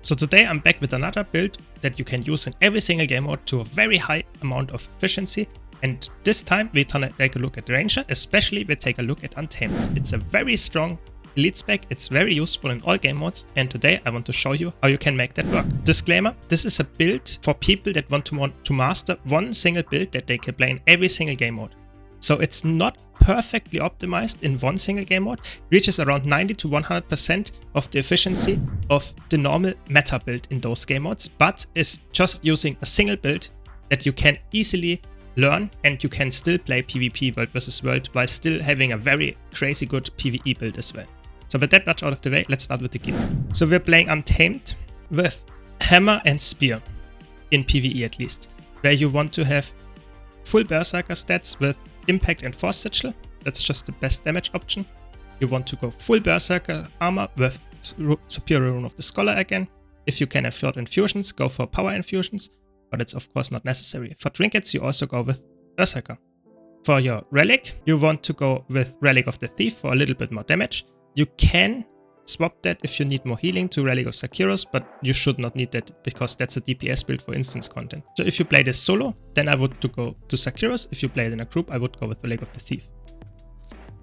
So today I'm back with another build that you can use in every single game mode to a very high amount of efficiency. And this time we're gonna take a look at Ranger, especially we take a look at Untamed. It's a very strong elite spec, it's very useful in all game modes, and today I want to show you how you can make that work. Disclaimer, this is a build for people that want to master one single build that they can play in every single game mode. So it's not perfectly optimized in one single game mode, reaches around 90 to 100% of the efficiency of the normal meta build in those game modes, but is just using a single build that you can easily learn, and you can still play PvP world versus world while still having a very crazy good PvE build as well. So with that much out of the way, let's start with the gear. So we're playing Untamed with Hammer and Spear, in PvE at least, where you want to have full Berserker stats with Impact and Force Sigil. That's just the best damage option. You want to go full Berserker armor with Superior Rune of the Scholar again. If you can afford infusions, go for power infusions, but it's of course not necessary. For trinkets, you also go with Berserker. For your relic, you want to go with Relic of the Thief for a little bit more damage. You can swap that if you need more healing to Relic of Sakiros, but you should not need that because that's a DPS build for instance content. So if you play this solo, then I would go to Sakiros. If you play it in a group, I would go with Relic of the Thief.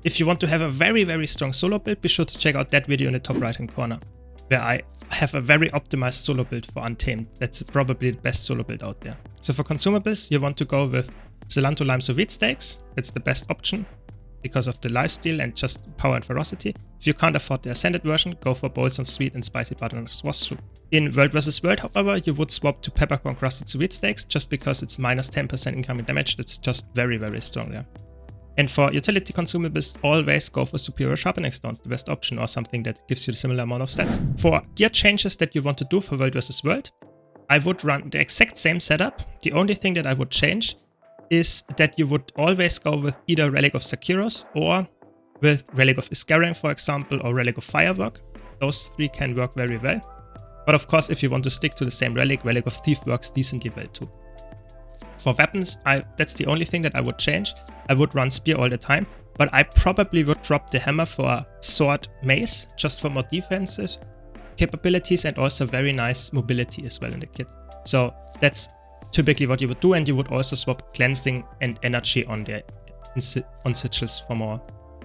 If you want to have a very strong solo build, be sure to check out that video in the top right hand corner, where I have a very optimized solo build for Untamed. That's probably the best solo build out there. So for consumables, you want to go with Cilantro Lime Sweet Steaks. That's the best option because of the lifesteal and just power and ferocity. If you can't afford the Ascended version, go for Bowls on Sweet and Spicy Butternut Squash Soup. In World vs. World, however, you would swap to Peppercorn Crusted Sweet Steaks just because it's minus 10% incoming damage. That's just very strong there. And for utility consumables, always go for Superior Sharpening Stones, the best option, or something that gives you a similar amount of stats. For gear changes that you want to do for World vs. World, I would run the exact same setup. The only thing that I would change is that you would always go with either Relic of Sakiros or with Relic of Iskarion, for example, or Relic of Firework. Those three can work very well. But of course, if you want to stick to the same relic, Relic of Thief works decently well too. For weapons, that's the only thing that I would change. I would run Spear all the time, but I probably would drop the Hammer for a Sword Mace, just for more defensive capabilities and also very nice mobility as well in the kit. So that's typically what you would do, and you would also swap Cleansing and Energy on sigils for more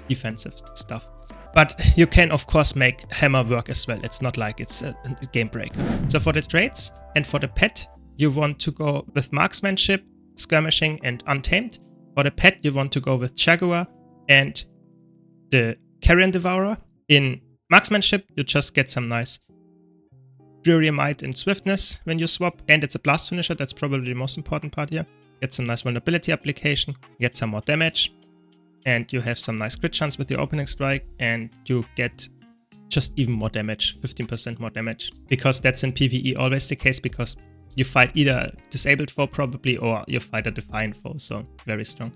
defensive stuff. But you can of course make Hammer work as well. It's not like it's a game breaker. So for the traits and for the pet, you want to go with Marksmanship, Skirmishing and Untamed. For the pet, you want to go with Jaguar and the Carrion Devourer. In Marksmanship, you just get some nice Fury, Might and Swiftness when you swap, and it's a blast finisher. That's probably the most important part here. Get some nice vulnerability application, get some more damage, and you have some nice crit chance with your opening strike, and you get just even more damage, 15% more damage, because that's in PvE always the case, because you fight either disabled foe probably, or you fight a defiant foe, so very strong.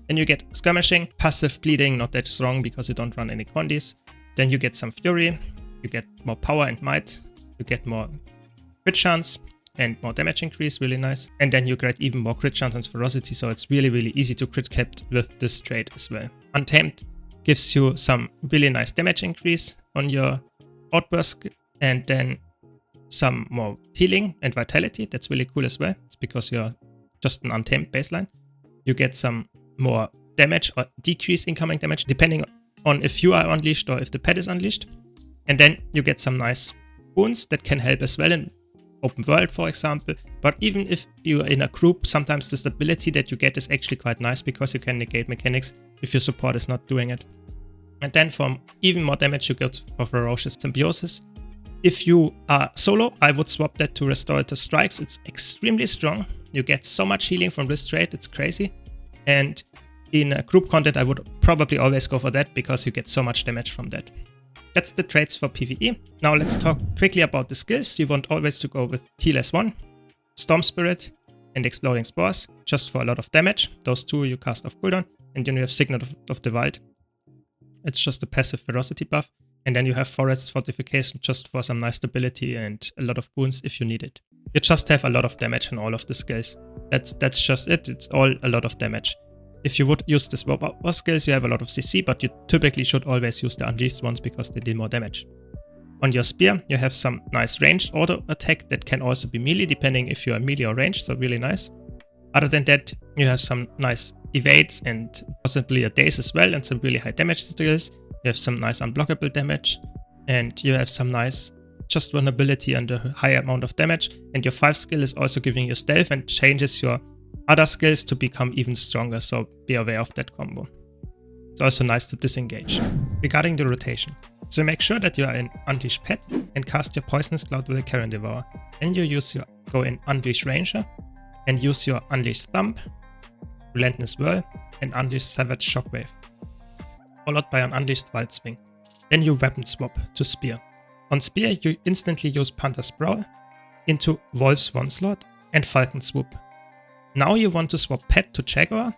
Then you get Skirmishing, passive bleeding, not that strong because you don't run any condis. Then you get some Fury, you get more power and might, you get more crit chance and more damage increase, really nice. And then you get even more crit chance and ferocity, so it's really easy to crit cap with this trait as well. Untamed gives you some really nice damage increase on your outburst, and then some more healing and vitality. That's really cool as well. It's because you're just an Untamed baseline. You get some more damage or decrease incoming damage depending on if you are unleashed or if the pet is unleashed. And then you get some nice wounds that can help as well in open world, for example. But even if you're in a group, sometimes the stability that you get is actually quite nice because you can negate mechanics if your support is not doing it. And then for even more damage, you get for Ferocious Symbiosis. If you are solo, I would swap that to Restorative Strikes. It's extremely strong. You get so much healing from this trait, it's crazy. And in a group content, I would probably always go for that because you get so much damage from that. That's the traits for PvE. Now let's talk quickly about the skills. You want always to go with Heal as 1, Storm Spirit and Exploding Spores, just for a lot of damage. Those two you cast off cooldown. And then you have Signet of the Wild. It's just a passive ferocity buff. And then you have Forest Fortification just for some nice stability and a lot of boons if you need it. You just have a lot of damage on all of the skills. That's just it. It's all a lot of damage. If you would use the swap skills, you have a lot of CC, but you typically should always use the unleashed ones because they deal more damage. On your spear, you have some nice ranged auto attack that can also be melee, depending if you are melee or ranged, so really nice. Other than that, you have some nice evades and possibly a daze as well, and some really high damage skills. You have some nice unblockable damage, and you have some nice just vulnerability and a high amount of damage. And your 5 skill is also giving you stealth and changes your other skills to become even stronger, so be aware of that combo. It's also nice to disengage. Regarding the rotation, so make sure that you are in Unleash Pet and cast your Poisonous Cloud with a Carrion Devourer. Then you go in Unleash Ranger and use your Unleash Thump, Relentless Whirl, and Unleash Savage Shockwave, followed by an Unleashed Wild Swing. Then you weapon swap to Spear. On Spear, you instantly use Panther's Prowl into Wolf's Onslaught and Falcon Swoop. Now you want to swap Pet to Jaguar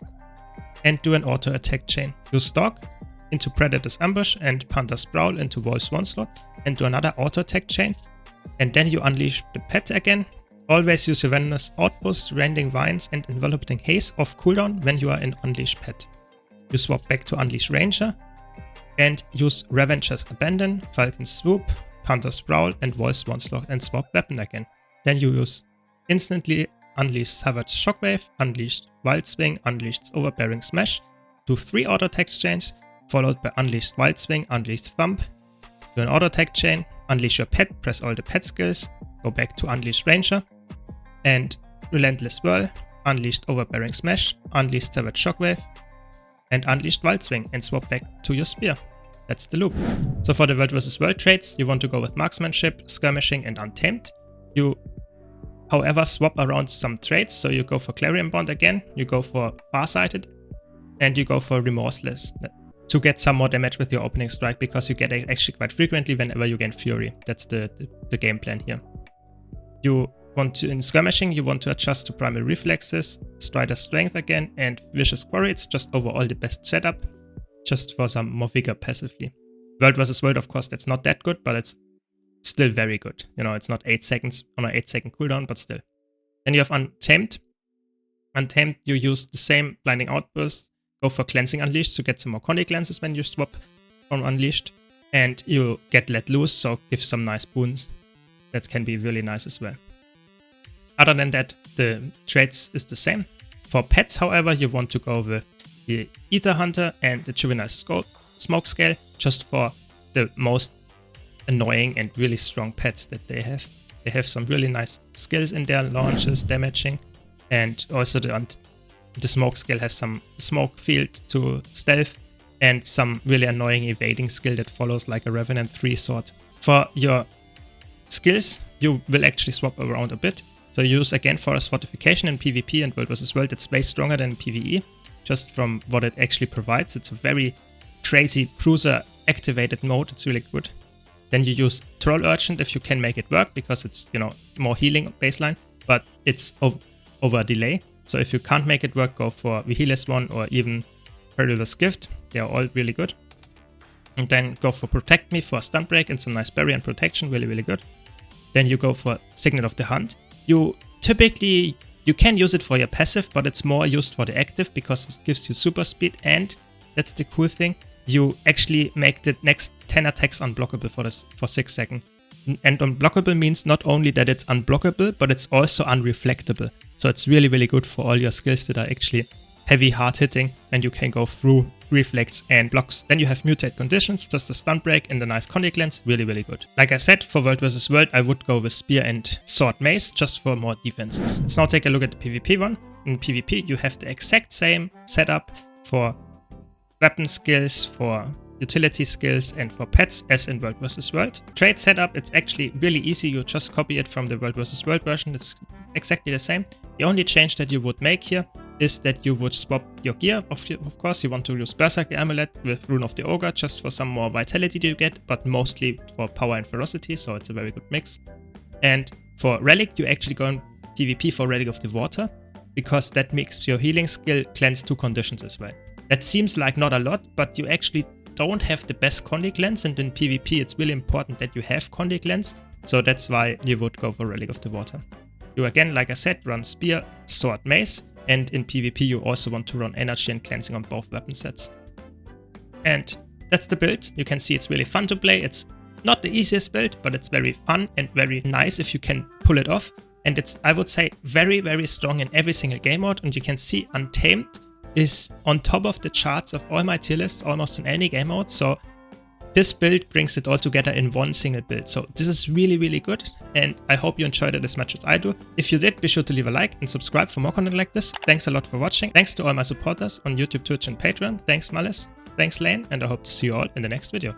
and do an auto attack chain. Use Stalk into Predator's Ambush and Panther's Prowl into Wolf's Onslaught and do another auto attack chain. And then you unleash the Pet again. Always use your Venomous Outburst, Rending Vines and Enveloping Haze off cooldown when you are in Unleash Pet. You swap back to Unleash Ranger and use Revenger's Abandon, Falcon Swoop, Panther's Prowl and Wolf's Onslaught and swap weapon again. Then you use instantly Unleash Savage Shockwave, Unleashed Wild Swing, Unleashed Overbearing Smash, do 3 auto attack chains, followed by Unleashed Wild Swing, Unleashed Thump, do an auto attack chain, unleash your Pet, press all the Pet skills, go back to Unleash Ranger, and Relentless Whirl, Unleashed Overbearing Smash, Unleashed Savage Shockwave, and Unleashed Wild Swing, and swap back to your Spear. That's the loop. So for the World vs. World traits, you want to go with Marksmanship, Skirmishing, and Untamed. You, however, swap around some traits, so you go for Clarion Bond again, you go for Farsighted, and you go for Remorseless to get some more damage with your opening strike, because you get it actually quite frequently whenever you gain Fury. That's the game plan here. You want to, in Skirmishing, you want to adjust to Primal Reflexes, Strider's Strength again, and Vicious Quarry. It's just overall the best setup, just for some more vigor passively. World vs. World, of course, that's not that good, but it's still very good. You know, it's not 8 seconds on an 8-second cooldown, but still. Then you have Untamed. Untamed, you use the same Blinding Outburst, go for Cleansing Unleashed to get some more Condy Glances when you swap from Unleashed, and you get Let Loose, so give some nice boons. That can be really nice as well. Other than that, the traits is the same. For pets, however, you want to go with the Ether Hunter and the Juvenile Smoke Scale, just for the most annoying and really strong pets that they have. They have some really nice skills in their launches, damaging, and also the Smoke Scale has some smoke field to stealth and some really annoying evading skill that follows like a Revenant 3 sword. For your skills, you will actually swap around a bit. So use again Forest Fortification in PvP and World vs. World. It's way stronger than PvE, just from what it actually provides. It's a very crazy bruiser activated mode. It's really good. Then you use Troll Urchin if you can make it work, because it's, you know, more healing baseline, but it's over a delay. So if you can't make it work, go for Vihilus one or even Perilous Gift. They are all really good. And then go for Protect Me for Stun Break and some nice Berry and Protection, really, really good. Then you go for Signet of the Hunt. You can use it for your passive, but it's more used for the active because it gives you super speed, and that's the cool thing. You actually make the next 10 attacks unblockable for 6 seconds. And unblockable means not only that it's unblockable, but it's also unreflectable. So it's really, really good for all your skills that are actually heavy, hard hitting, and you can go through reflex and blocks. Then you have Mutate Conditions, just a Stun Break and a nice Condy Glance, really, really good. Like I said, for World vs. World, I would go with Spear and Sword Mace, just for more defenses. Let's now take a look at the PvP one. In PvP, you have the exact same setup for weapon skills, for utility skills, and for pets as in World vs. World. Trade setup, it's actually really easy. You just copy it from the World vs. World version. It's exactly the same. The only change that you would make here is that you would swap your gear. Of course, you want to use Berserker Amulet with Rune of the Ogre just for some more vitality you get, but mostly for power and ferocity, so it's a very good mix. And for Relic, you actually go in PvP for Relic of the Water, because that makes your healing skill cleanse 2 conditions as well. That seems like not a lot, but you actually don't have the best Condy Glance, and in PvP it's really important that you have Condy Glance, so that's why you would go for Relic of the Water. You again, like I said, run Spear, Sword, Mace, and in PvP you also want to run Energy and Cleansing on both weapon sets. And that's the build. You can see it's really fun to play. It's not the easiest build, but it's very fun and very nice if you can pull it off. And it's, I would say, very, very strong in every single game mode. And you can see Untamed is on top of the charts of all my tier lists almost in any game mode. So this build brings it all together in one single build. So this is really, really good. And I hope you enjoyed it as much as I do. If you did, be sure to leave a like and subscribe for more content like this. Thanks a lot for watching. Thanks to all my supporters on YouTube, Twitch, and Patreon. Thanks, Malice. Thanks, Lane. And I hope to see you all in the next video.